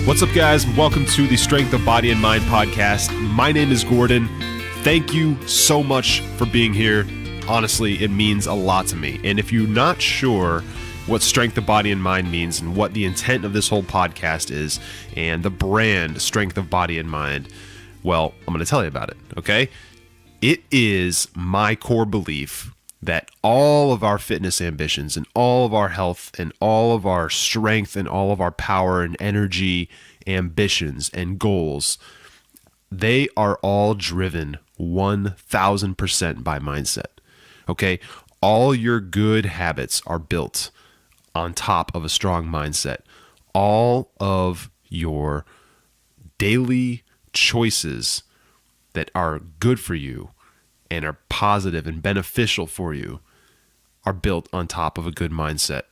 What's up, guys? Welcome to the Strength of Body and Mind podcast. My name is Gordon. Thank you so much for being here. Honestly, it means a lot to me. And if you're not sure what Strength of Body and Mind means and what the intent of this whole podcast is and the brand Strength of Body and Mind, well, I'm going to tell you about it, okay? It is my core belief that all of our fitness ambitions and all of our health and all of our strength and all of our power and energy, ambitions and goals, they are all driven 1,000% by mindset. Okay? All your good habits are built on top of a strong mindset. All of your daily choices that are good for you and are positive and beneficial for you are built on top of a good mindset,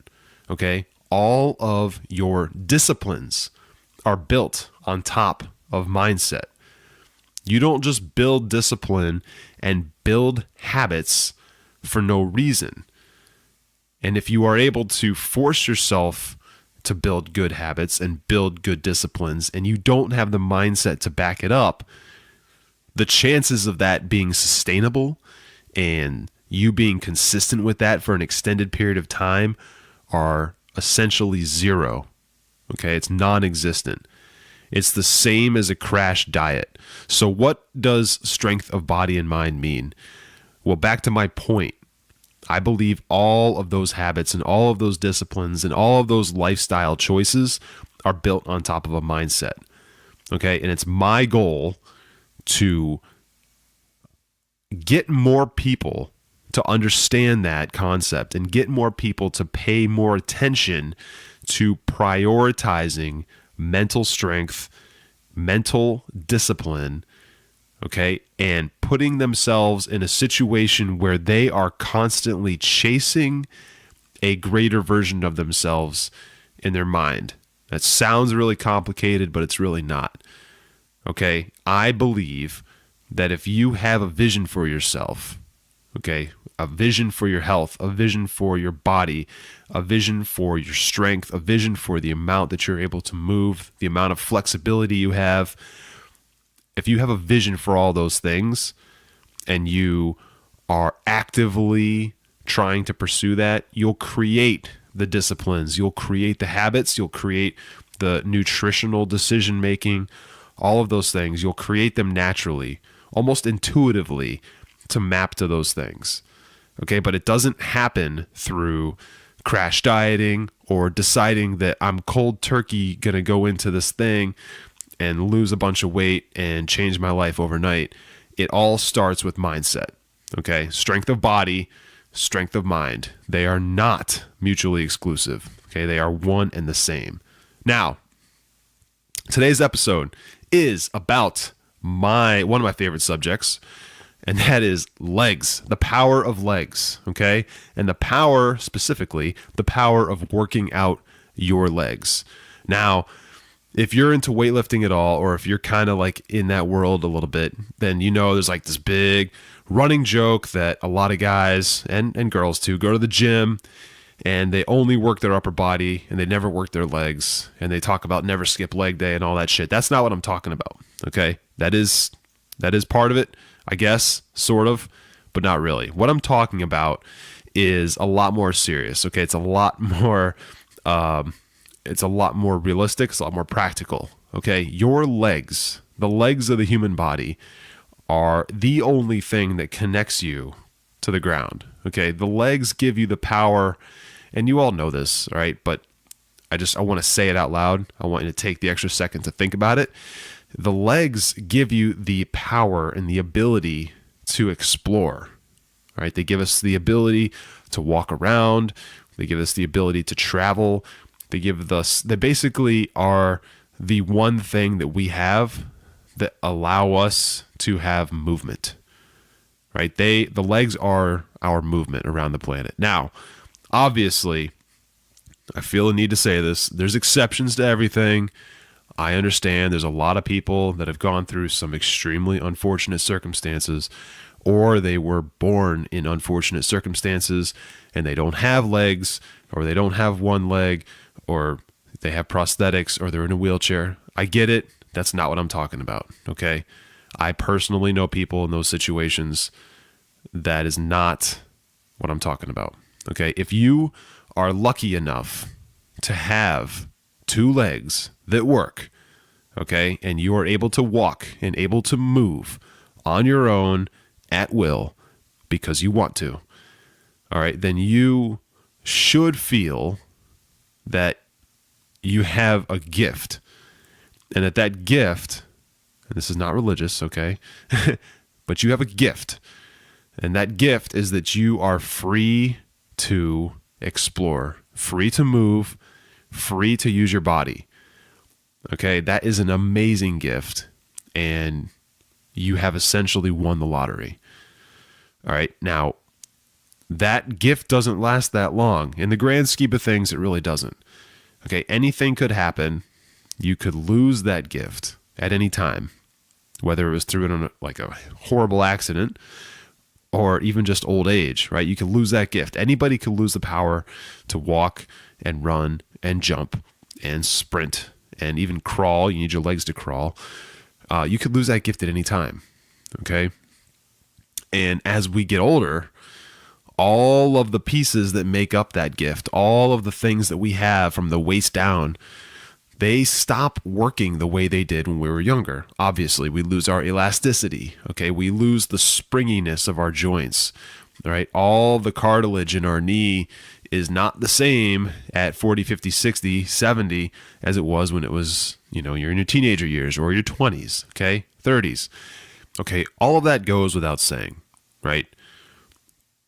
okay? All of your disciplines are built on top of mindset. You don't just build discipline and build habits for no reason. And if you are able to force yourself to build good habits and build good disciplines and you don't have the mindset to back it up, the chances of that being sustainable and you being consistent with that for an extended period of time are essentially zero. Okay, it's non-existent. It's the same as a crash diet. So what does strength of body and mind mean? Well, back to my point. I believe all of those habits and all of those disciplines and all of those lifestyle choices are built on top of a mindset. Okay, and it's my goal to get more people to understand that concept and get more people to pay more attention to prioritizing mental strength, mental discipline, okay, and putting themselves in a situation where they are constantly chasing a greater version of themselves in their mind. That sounds really complicated, but it's really not. Okay, I believe that if you have a vision for yourself, okay, a vision for your health, a vision for your body, a vision for your strength, a vision for the amount that you're able to move, the amount of flexibility you have, if you have a vision for all those things and you are actively trying to pursue that, you'll create the disciplines, you'll create the habits, you'll create the nutritional decision making, all of those things. You'll create them naturally, almost intuitively, to map to those things. Okay, but it doesn't happen through crash dieting or deciding that I'm cold turkey going to go into this thing and lose a bunch of weight and change my life overnight. It all starts with mindset. Okay, strength of body, strength of mind. They are not mutually exclusive. Okay, they are one and the same. Now, today's episode is about one of my favorite subjects, and that is legs, the power of legs, okay? And the power, specifically, the power of working out your legs. Now, if you're into weightlifting at all, or if you're kind of like in that world a little bit, then you know there's like this big running joke that a lot of guys and girls too go to the gym and they only work their upper body and they never work their legs, and they talk about never skip leg day and all that shit. That's not what I'm talking about, okay? That is part of it, I guess, sort of, but not really. What I'm talking about is a lot more serious, okay? It's a lot more realistic, it's a lot more practical, okay? Your legs, the legs of the human body, are the only thing that connects you to the ground, okay? The legs give you the power, and you all know this, right? But I want to say it out loud. I want you to take the extra second to think about it. The legs give you the power and the ability to explore, right? They give us the ability to walk around. They give us the ability to travel. They basically are the one thing that we have that allow us to have movement, right? The legs are our movement around the planet. Now, obviously, I feel a need to say this. There's exceptions to everything. I understand there's a lot of people that have gone through some extremely unfortunate circumstances, or they were born in unfortunate circumstances and they don't have legs, or they don't have one leg, or they have prosthetics, or they're in a wheelchair. I get it. That's not what I'm talking about. Okay. I personally know people in those situations. That is not what I'm talking about. Okay. If you are lucky enough to have two legs that work, okay, and you are able to walk and able to move on your own at will because you want to, all right, then you should feel that you have a gift, and that gift, and this is not religious, okay, but you have a gift, and that gift is that you are free to explore, free to move, free to use your body. Okay, that is an amazing gift, and you have essentially won the lottery. All right, now, that gift doesn't last that long. In the grand scheme of things, it really doesn't. Okay, anything could happen. You could lose that gift at any time, whether it was through like a horrible accident or even just old age, right? You could lose that gift. Anybody could lose the power to walk and run and jump and sprint and even crawl. You need your legs to crawl. You could lose that gift at any time, okay? And as we get older, all of the pieces that make up that gift, all of the things that we have from the waist down, they stop working the way they did when we were younger. Obviously, we lose our elasticity, okay? We lose the springiness of our joints, all right? All the cartilage in our knee is not the same at 40, 50, 60, 70 as it was when it was, you're in your teenager years or your 20s, okay? 30s. Okay, all of that goes without saying, right?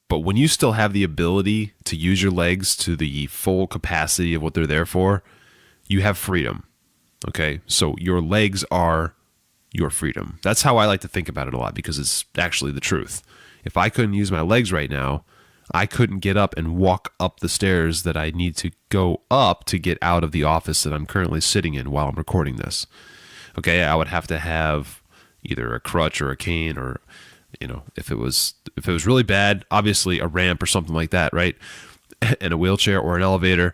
But when you still have the ability to use your legs to the full capacity of what they're there for, you have freedom, okay? So your legs are your freedom. That's how I like to think about it a lot, because it's actually the truth. If I couldn't use my legs right now, I couldn't get up and walk up the stairs that I need to go up to get out of the office that I'm currently sitting in while I'm recording this. Okay, I would have to have either a crutch or a cane, or if it was really bad, obviously a ramp or something like that, right? And a wheelchair or an elevator.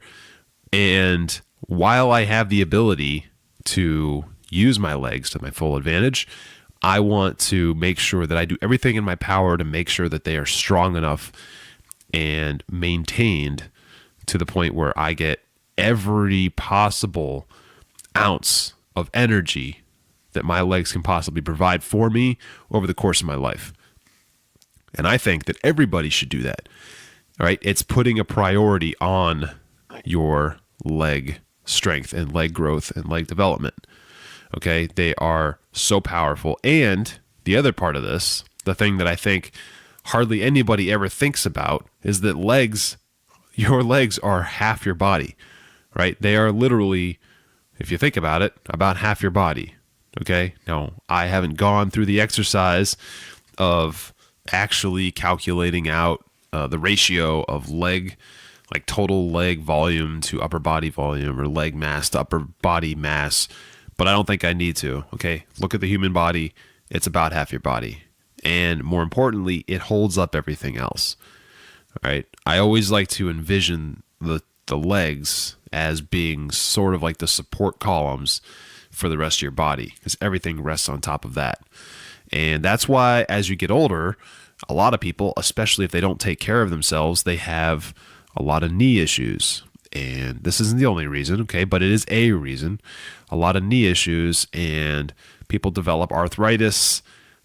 And while I have the ability to use my legs to my full advantage, I want to make sure that I do everything in my power to make sure that they are strong enough and maintained to the point where I get every possible ounce of energy that my legs can possibly provide for me over the course of my life. And I think that everybody should do that. All right. It's putting a priority on your leg strength and leg growth and leg development. Okay. They are so powerful. And the other part of this, the thing that I think hardly anybody ever thinks about, is that your legs are half your body, right? They are literally, if you think about it, about half your body. Okay. Now, I haven't gone through the exercise of actually calculating out the ratio of total leg volume to upper body volume, or leg mass to upper body mass, but I don't think I need to. Okay. Look at the human body. It's about half your body. And more importantly, it holds up everything else. All right. I always like to envision the legs as being sort of like the support columns for the rest of your body, because everything rests on top of that. And that's why as you get older, a lot of people, especially if they don't take care of themselves, they have a lot of knee issues. And this isn't the only reason, okay, but it is a reason. A lot of knee issues, and people develop arthritis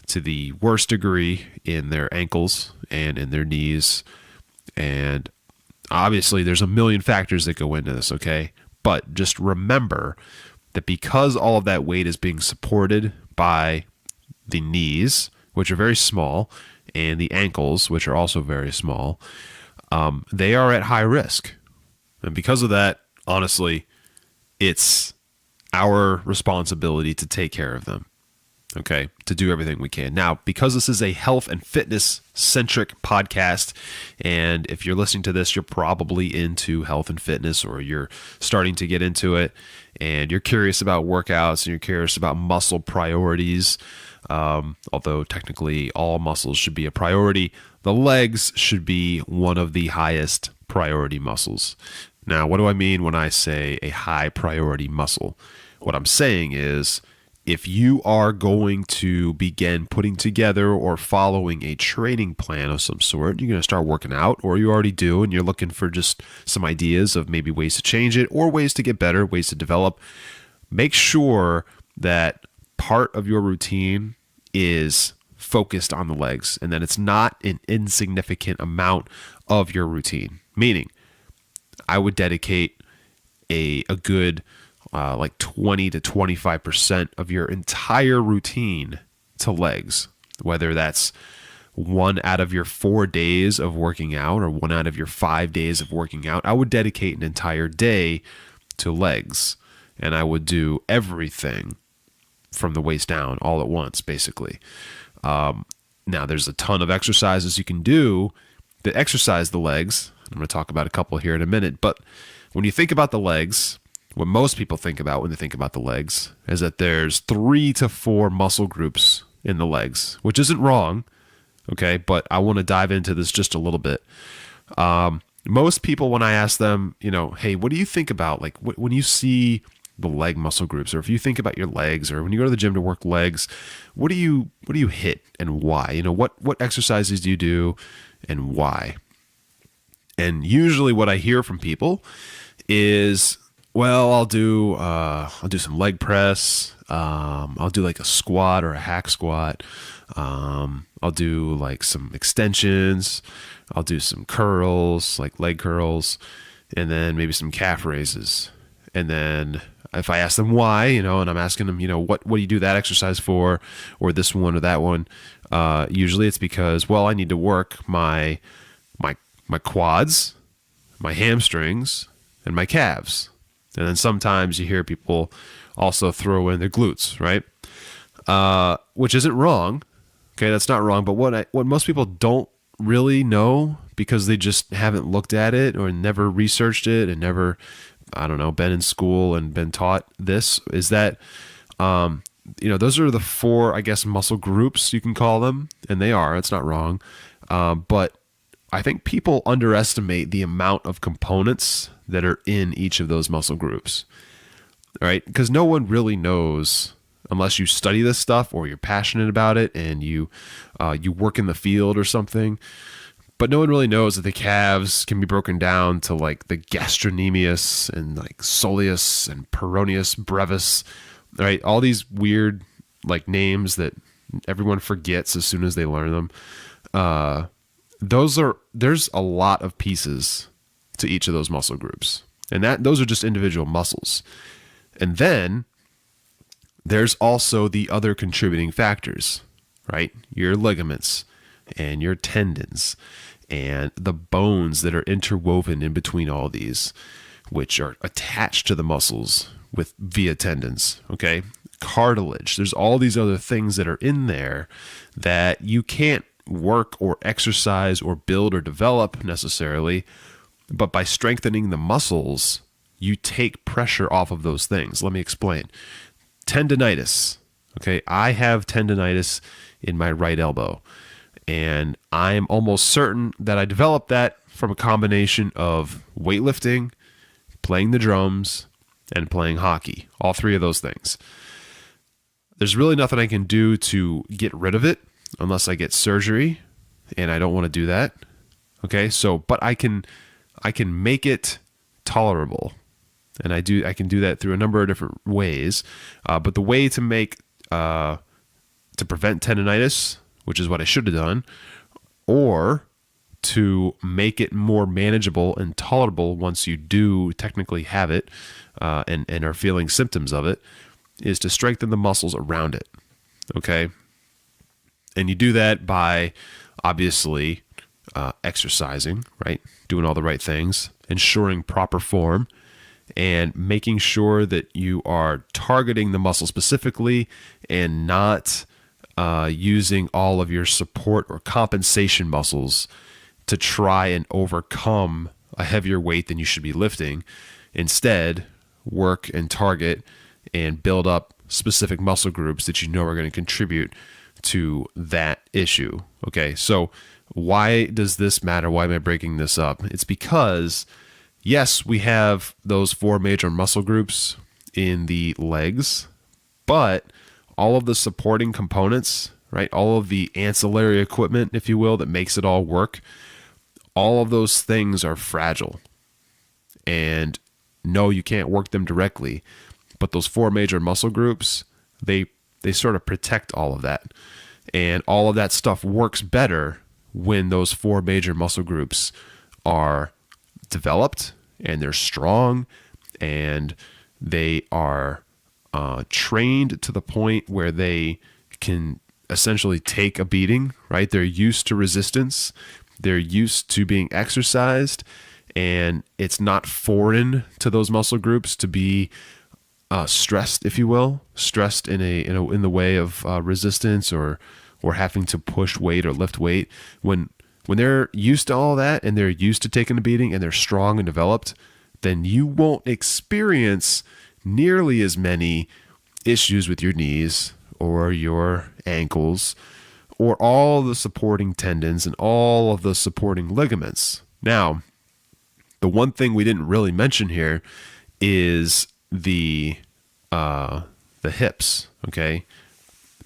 to the worst degree in their ankles and in their knees. And obviously there's a million factors that go into this, okay? But just remember that because all of that weight is being supported by the knees, which are very small, and the ankles, which are also very small, they are at high risk. And because of that, honestly, it's our responsibility to take care of them. Okay, to do everything we can. Now, because this is a health and fitness centric podcast, and if you're listening to this, you're probably into health and fitness, or you're starting to get into it, and you're curious about workouts, and you're curious about muscle priorities, although technically all muscles should be a priority, the legs should be one of the highest priority muscles. Now, what do I mean when I say a high priority muscle? What I'm saying is, if you are going to begin putting together or following a training plan of some sort, you're going to start working out, or you already do, and you're looking for just some ideas of maybe ways to change it or ways to get better, ways to develop, make sure that part of your routine is focused on the legs and that it's not an insignificant amount of your routine. Meaning, I would dedicate a good like 20 to 25% of your entire routine to legs, whether that's 1 out of your 4 days of working out or 1 out of your 5 days of working out. I would dedicate an entire day to legs, and I would do everything from the waist down all at once, basically. Now, there's a ton of exercises you can do that exercise the legs. I'm going to talk about a couple here in a minute, but when you think about the legs, what most people think about when they think about the legs is that there's 3 to 4 muscle groups in the legs, which isn't wrong, okay? But I want to dive into this just a little bit. Most people, when I ask them, hey, what do you think about, like, when you see the leg muscle groups, or if you think about your legs, or when you go to the gym to work legs, what do you hit and why? What exercises do you do and why? And usually what I hear from people is, well, I'll do some leg press. I'll do like a squat or a hack squat. I'll do like some extensions. I'll do some curls, like leg curls, and then maybe some calf raises. And then if I ask them why, and I'm asking them, what do you do that exercise for, or this one or that one? Usually it's because, well, I need to work my quads, my hamstrings, and my calves. And then sometimes you hear people also throw in their glutes, right? Which isn't wrong. Okay, that's not wrong. But what most people don't really know, because they just haven't looked at it or never researched it and never, been in school and been taught this, is that, those are the 4, I guess, muscle groups, you can call them. And they are. It's not wrong. But I think people underestimate the amount of components that are in each of those muscle groups, right? Because no one really knows, unless you study this stuff or you're passionate about it and you work in the field or something. But no one really knows that the calves can be broken down to like the gastrocnemius and like soleus and peroneus brevis, right? All these weird like names that everyone forgets as soon as they learn them. There's a lot of pieces to each of those muscle groups, and those are just individual muscles. And then there's also the other contributing factors, right? Your ligaments and your tendons and the bones that are interwoven in between all these, which are attached to the muscles via tendons, okay? Cartilage. There's all these other things that are in there that you can't work or exercise or build or develop necessarily, but by strengthening the muscles, you take pressure off of those things. Let me explain. Tendinitis. Okay, I have tendinitis in my right elbow, and I'm almost certain that I developed that from a combination of weightlifting, playing the drums, and playing hockey. All 3 of those things. There's really nothing I can do to get rid of it unless I get surgery, and I don't want to do that. Okay, but I can make it tolerable, and I can do that through a number of different ways. But the way to prevent tendinitis, which is what I should have done, or to make it more manageable and tolerable once you do technically have it and are feeling symptoms of it, is to strengthen the muscles around it. Okay, and you do that by obviously exercising, right? Doing all the right things, ensuring proper form, and making sure that you are targeting the muscle specifically and not using all of your support or compensation muscles to try and overcome a heavier weight than you should be lifting. Instead, work and target and build up specific muscle groups that you know are going to contribute to that issue. Okay, so why does this matter? Why am I breaking this up? It's because, yes, we have those 4 major muscle groups, in the legs, but all of the supporting components, right? All of the ancillary equipment, if you will, that makes it all work, all of those things are fragile. And no, you can't work them directly, but those four major muscle groups, they sort of protect all of that. And all of that stuff works better when those four major muscle groups are developed and they're strong and they are trained to the point where they can essentially take a beating, right? They're used to resistance. They're used to being exercised, and it's not foreign to those muscle groups to be stressed, if you will, stressed in the way of resistance or having to push weight or lift weight. When they're used to all that and they're used to taking a beating and they're strong and developed, then you won't experience nearly as many issues with your knees or your ankles or all the supporting tendons and all of the supporting ligaments. Now, the one thing we didn't really mention here is the hips, okay?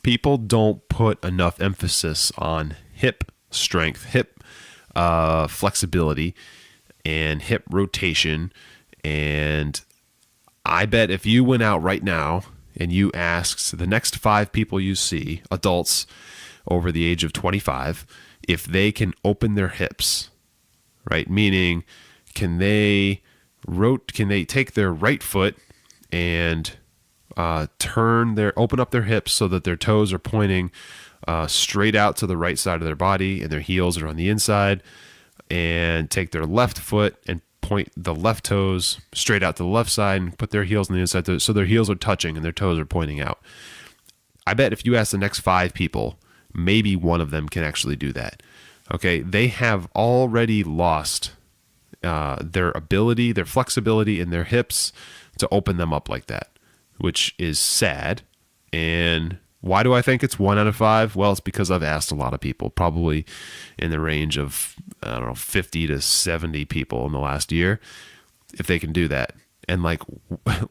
People don't put enough emphasis on hip strength, hip flexibility, and hip rotation. And I bet if you went out right now and you asked the next 5 people you see, adults over the age of 25, if they can open their hips, right? Meaning, can they take their right foot and open up their hips so that their toes are pointing straight out to the right side of their body and their heels are on the inside, and take their left foot and point the left toes straight out to the left side and put their heels on the inside so their heels are touching and their toes are pointing out. I bet if you ask the next 5 people, maybe one of them can actually do that. Okay, they have already lost their ability, their flexibility in their hips to open them up like that, which is sad. And why do I think it's 1 out of 5? Well, it's because I've asked a lot of people, probably in the range of, 50 to 70 people in the last year, if they can do that. And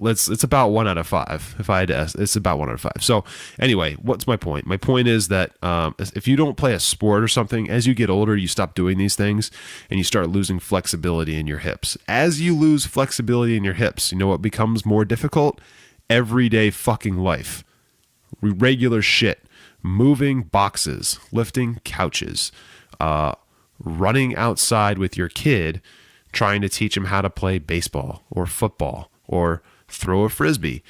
it's about 1 out of 5. If I had to ask, it's about 1 out of 5. So anyway, what's my point? My point is that if you don't play a sport or something, as you get older, you stop doing these things and you start losing flexibility in your hips. As you lose flexibility in your hips, you know what becomes more difficult? Everyday fucking life. Regular shit. Moving boxes, lifting couches, running outside with your kid, trying to teach him how to play baseball or football or throw a frisbee.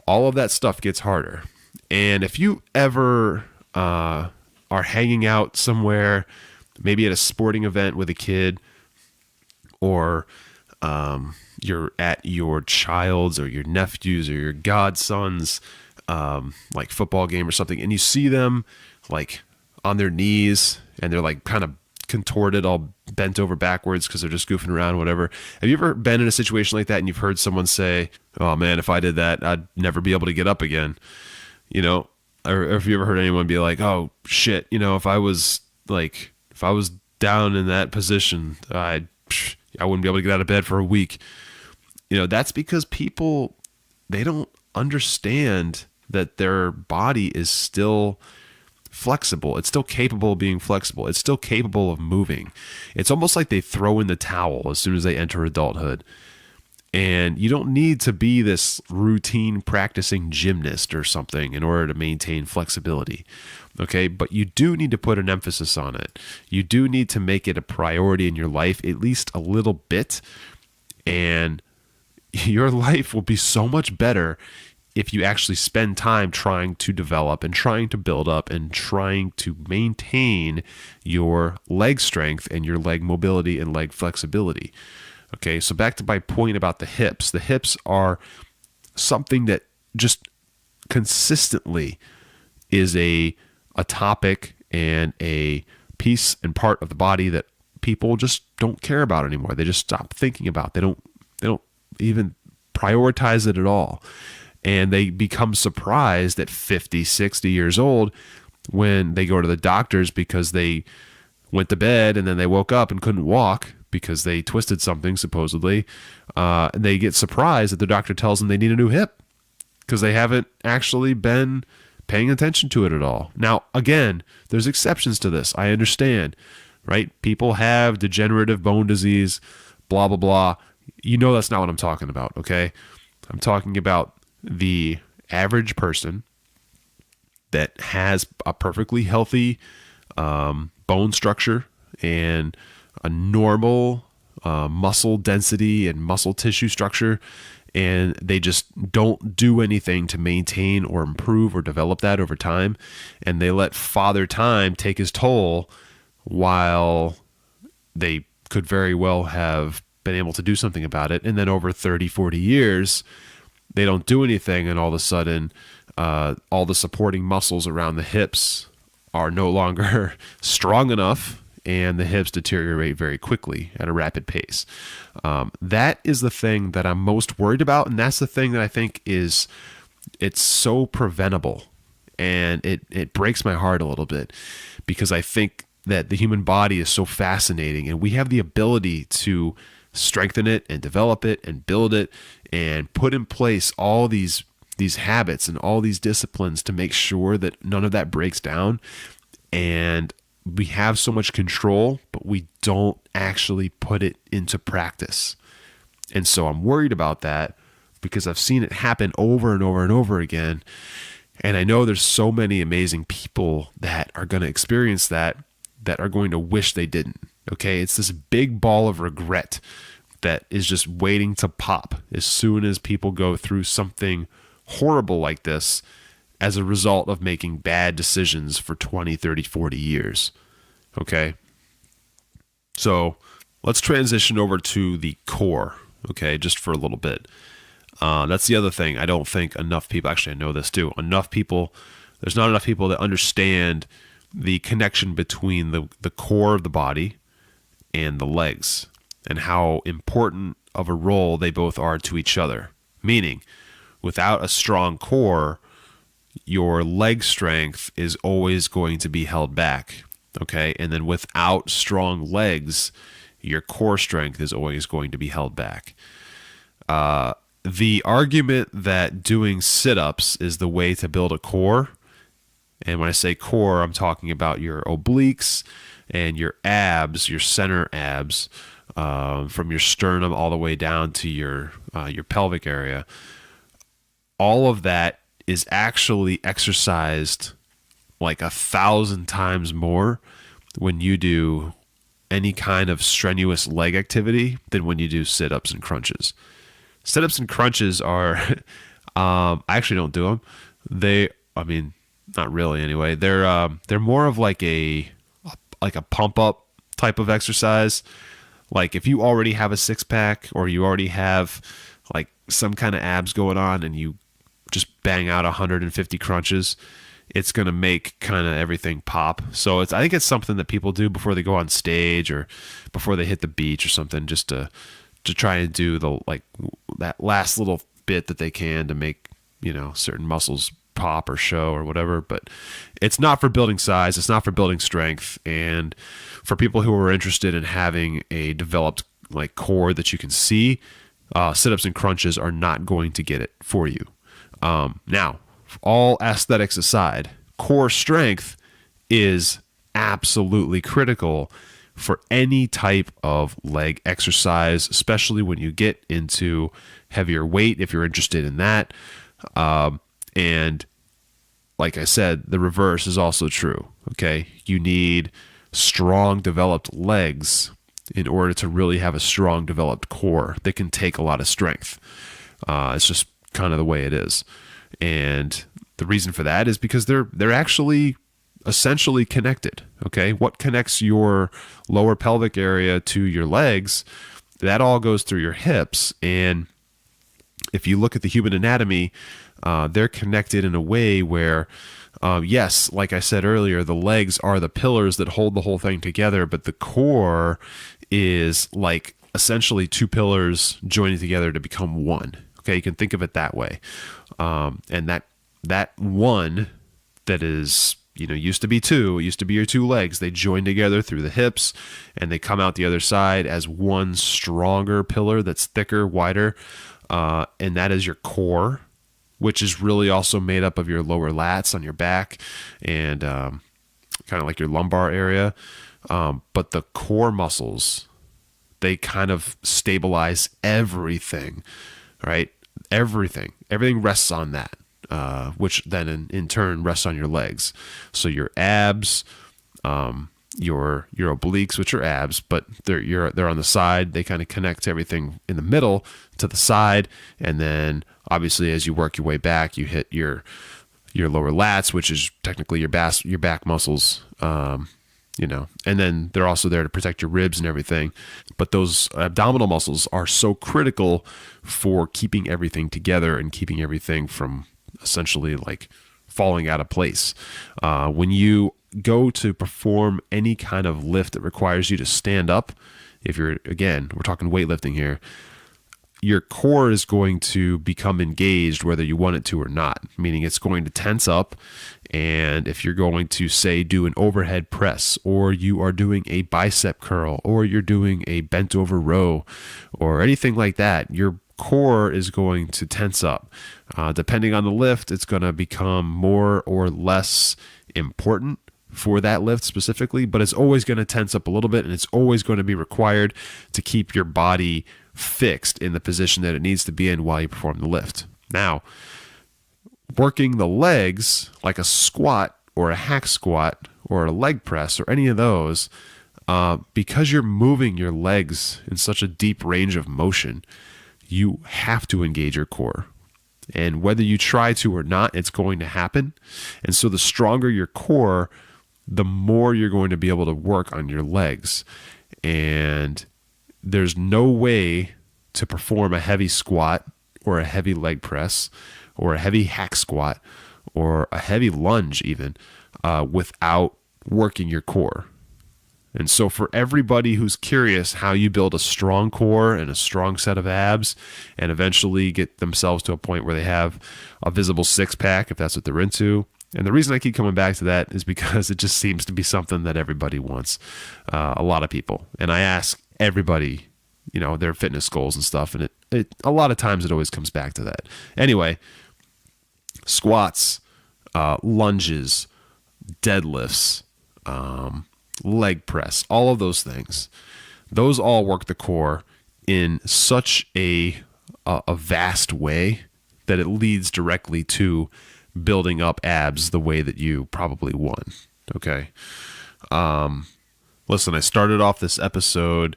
All of that stuff gets harder. And if you ever are hanging out somewhere, maybe at a sporting event with a kid, or you're at your child's or your nephew's or your godson's football game or something, and you see them on their knees and they're kind of contorted, all bent over backwards because they're just goofing around, whatever. Have you ever been in a situation like that and you've heard someone say, "Oh man, if I did that, I'd never be able to get up again"? Or have you ever heard anyone be like, "Oh shit, if I was down in that position, I wouldn't be able to get out of bed for a week"? That's because people, they don't understand that their body is still flexible. It's still capable of being flexible. It's still capable of moving. It's almost like they throw in the towel as soon as they enter adulthood. And you don't need to be this routine practicing gymnast or something in order to maintain flexibility. Okay, but you do need to put an emphasis on it. You do need to make it a priority in your life, at least a little bit. And your life will be so much better if you actually spend time trying to develop and trying to build up and trying to maintain your leg strength and your leg mobility and leg flexibility. Okay, so back to my point about the hips. The hips are something that just consistently is a topic and a piece and part of the body that people just don't care about anymore. They just stop thinking about. They don't even prioritize it at all. And they become surprised at 50, 60 years old when they go to the doctors because they went to bed and then they woke up and couldn't walk because they twisted something supposedly. And they get surprised that the doctor tells them they need a new hip because they haven't actually been paying attention to it at all. Now, again, there's exceptions to this. I understand, right? People have degenerative bone disease, blah, blah, blah. You know that's not what I'm talking about, okay? I'm talking about the average person that has a perfectly healthy bone structure and a normal muscle density and muscle tissue structure, and they just don't do anything to maintain or improve or develop that over time, and they let Father Time take his toll while they could very well have been able to do something about it. And then over 30, 40 years, they don't do anything, and all of a sudden, all the supporting muscles around the hips are no longer strong enough, and the hips deteriorate very quickly at a rapid pace. That is the thing that I'm most worried about, and that's the thing that I think it's so preventable, and it breaks my heart a little bit, because I think that the human body is so fascinating, and we have the ability to strengthen it and develop it and build it and put in place all these habits and all these disciplines to make sure that none of that breaks down. And we have so much control, but we don't actually put it into practice. And so I'm worried about that, because I've seen it happen over and over and over again. And I know there's so many amazing people that are going to experience that are going to wish they didn't. Okay. It's this big ball of regret that is just waiting to pop as soon as people go through something horrible like this as a result of making bad decisions for 20, 30, 40 years. Okay. So let's transition over to the core. Okay. Just for a little bit. That's the other thing. I don't think enough people, actually, I know this too. There's not enough people that understand the connection between the core of the body and the legs, and how important of a role they both are to each other. Meaning, without a strong core, your leg strength is always going to be held back. Okay. And then without strong legs, your core strength is always going to be held back. The argument that doing sit-ups is the way to build a core, and when I say core, I'm talking about your obliques and your abs, your center abs, from your sternum all the way down to your pelvic area. All of that is actually exercised like 1,000 times more when you do any kind of strenuous leg activity than when you do sit-ups and crunches. Sit-ups and crunches are, I actually don't do them. Not really anyway. They're more of like a pump up type of exercise. Like if you already have a six pack, or you already have like some kind of abs going on, and you just bang out 150 crunches, it's going to make kind of everything pop. So I think it's something that people do before they go on stage or before they hit the beach or something, just to try and do that last little bit that they can to make, certain muscles pop or show or whatever. But it's not for building size. It's not for building strength. And for people who are interested in having a developed like core that you can see, sit-ups and crunches are not going to get it for you. Now, all aesthetics aside, core strength is absolutely critical for any type of leg exercise, especially when you get into heavier weight, if you're interested in that. And like I said, the reverse is also true. Okay. You need strong developed legs in order to really have a strong developed core that can take a lot of strength. It's just kind of the way it is. And the reason for that is because they're actually essentially connected. Okay. What connects your lower pelvic area to your legs, that all goes through your hips. And if you look at the human anatomy, they're connected in a way where, yes, like I said earlier, the legs are the pillars that hold the whole thing together, but the core is like essentially two pillars joining together to become one. Okay, you can think of it that way. And that one that is, used to be two. It used to be your two legs. They join together through the hips, and they come out the other side as one stronger pillar that's thicker, wider, and that is your core, which is really also made up of your lower lats on your back and kind of like your lumbar area. But the core muscles, they kind of stabilize everything, right? Everything rests on that, which then in turn rests on your legs. So your abs, your obliques, which are abs, but they're on the side. They kind of connect to everything in the middle to the side, and then obviously as you work your way back, you hit your lower lats, which is technically your back muscles. And then they're also there to protect your ribs and everything. But those abdominal muscles are so critical for keeping everything together and keeping everything from essentially like falling out of place. When you go to perform any kind of lift that requires you to stand up, we're talking weightlifting here, your core is going to become engaged whether you want it to or not, meaning it's going to tense up. And if you're going to, say, do an overhead press, or you are doing a bicep curl, or you're doing a bent over row, or anything like that, your core is going to tense up. Depending on the lift, it's going to become more or less important for that lift specifically, but it's always going to tense up a little bit, and it's always going to be required to keep your body fixed in the position that it needs to be in while you perform the lift. Now, working the legs like a squat or a hack squat or a leg press or any of those, because you're moving your legs in such a deep range of motion, you have to engage your core. And whether you try to or not, it's going to happen. And so the stronger your core, the more you're going to be able to work on your legs. And there's no way to perform a heavy squat or a heavy leg press or a heavy hack squat or a heavy lunge even without working your core. And so for everybody who's curious how you build a strong core and a strong set of abs and eventually get themselves to a point where they have a visible six-pack, if that's what they're into. And the reason I keep coming back to that is because it just seems to be something that everybody wants, a lot of people. And I ask everybody, their fitness goals and stuff, and it a lot of times it always comes back to that. Anyway, squats, lunges, deadlifts, leg press, all of those things, those all work the core in such a vast way that it leads directly to building up abs the way that you probably want. Okay. Listen, I started off this episode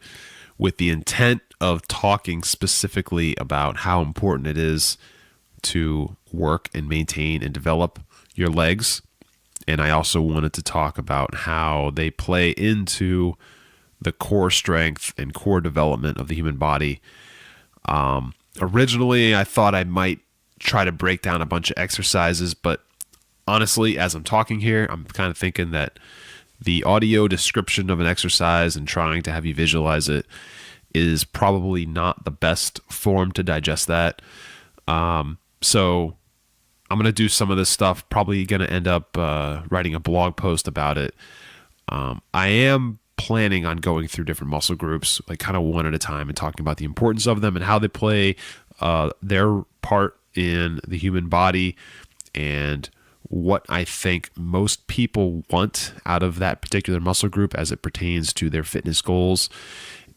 with the intent of talking specifically about how important it is to work and maintain and develop your legs. And I also wanted to talk about how they play into the core strength and core development of the human body. Originally, I thought I might try to break down a bunch of exercises, but honestly, as I'm talking here, I'm kind of thinking that the audio description of an exercise and trying to have you visualize it is probably not the best form to digest that. So I'm going to do some of this stuff, probably going to end up writing a blog post about it. I am planning on going through different muscle groups, like kind of one at a time, and talking about the importance of them and how they play their part in the human body and what I think most people want out of that particular muscle group as it pertains to their fitness goals.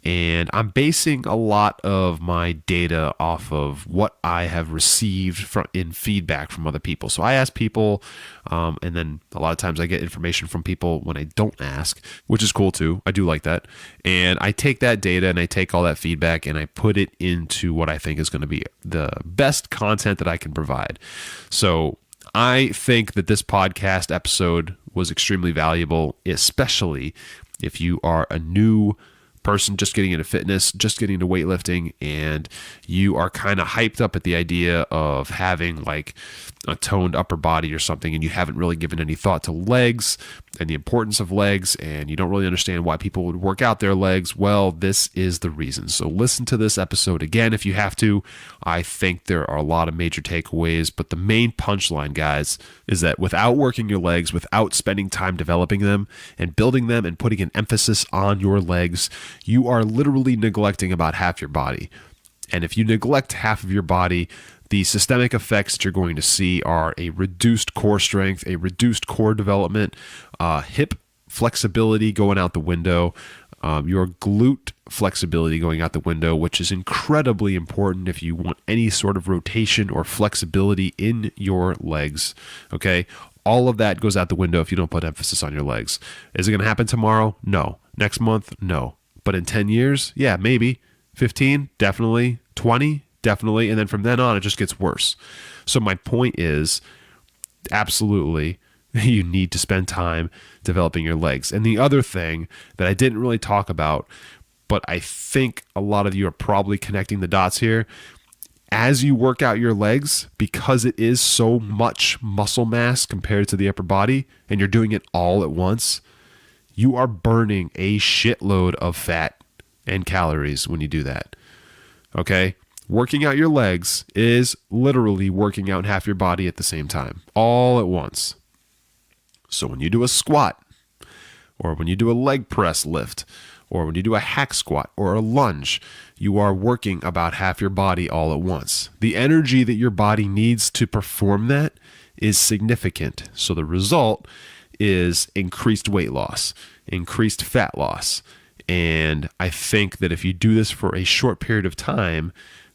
And I'm basing a lot of my data off of what I have received in feedback from other people. So I ask people, and then a lot of times I get information from people when I don't ask, which is cool too. I do like that. And I take that data and I take all that feedback and I put it into what I think is going to be the best content that I can provide. So I think that this podcast episode was extremely valuable, especially if you are a new person just getting into fitness, just getting into weightlifting, and you are kind of hyped up at the idea of having like a toned upper body or something, and you haven't really given any thought to legs and the importance of legs, and you don't really understand why people would work out their legs, well, this is the reason. So listen to this episode again if you have to. I think there are a lot of major takeaways, but the main punchline, guys, is that without working your legs, without spending time developing them and building them and putting an emphasis on your legs, you are literally neglecting about half your body. And if you neglect half of your body, the systemic effects that you're going to see are a reduced core strength, a reduced core development, hip flexibility going out the window, your glute flexibility going out the window, which is incredibly important if you want any sort of rotation or flexibility in your legs. Okay? All of that goes out the window if you don't put emphasis on your legs. Is it going to happen tomorrow? No. Next month? No. But in 10 years? Yeah, maybe. 15? Definitely. 20? Definitely. And then from then on, it just gets worse. So my point is, absolutely, you need to spend time developing your legs. And the other thing that I didn't really talk about, but I think a lot of you are probably connecting the dots here, as you work out your legs, because it is so much muscle mass compared to the upper body, and you're doing it all at once, you are burning a shitload of fat and calories when you do that. Okay? Working out your legs is literally working out half your body at the same time, all at once. So when you do a squat, or when you do a leg press lift, or when you do a hack squat or a lunge, you are working about half your body all at once. The energy that your body needs to perform that is significant. So the result is increased weight loss, increased fat loss. And I think that if you do this for a short period of time,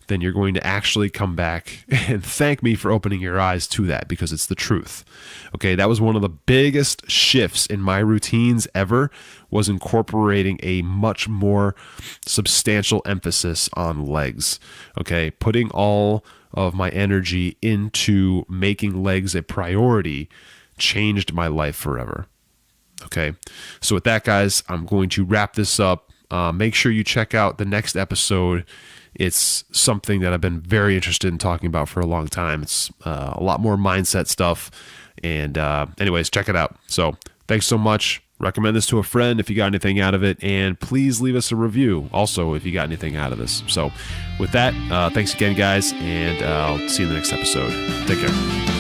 then you're going to actually come back and thank me for opening your eyes to that, because it's the truth. Okay, that was one of the biggest shifts in my routines ever, was incorporating a much more substantial emphasis on legs. Okay, putting all of my energy into making legs a priority changed my life forever. Okay, so with that, guys, I'm going to wrap this up. Make sure you check out the next episode. It's something that I've been very interested in talking about for a long time. It's a lot more mindset stuff. And anyways, check it out. So thanks so much. Recommend this to a friend if you got anything out of it. And please leave us a review also if you got anything out of this. So with that, thanks again, guys. And I'll see you in the next episode. Take care.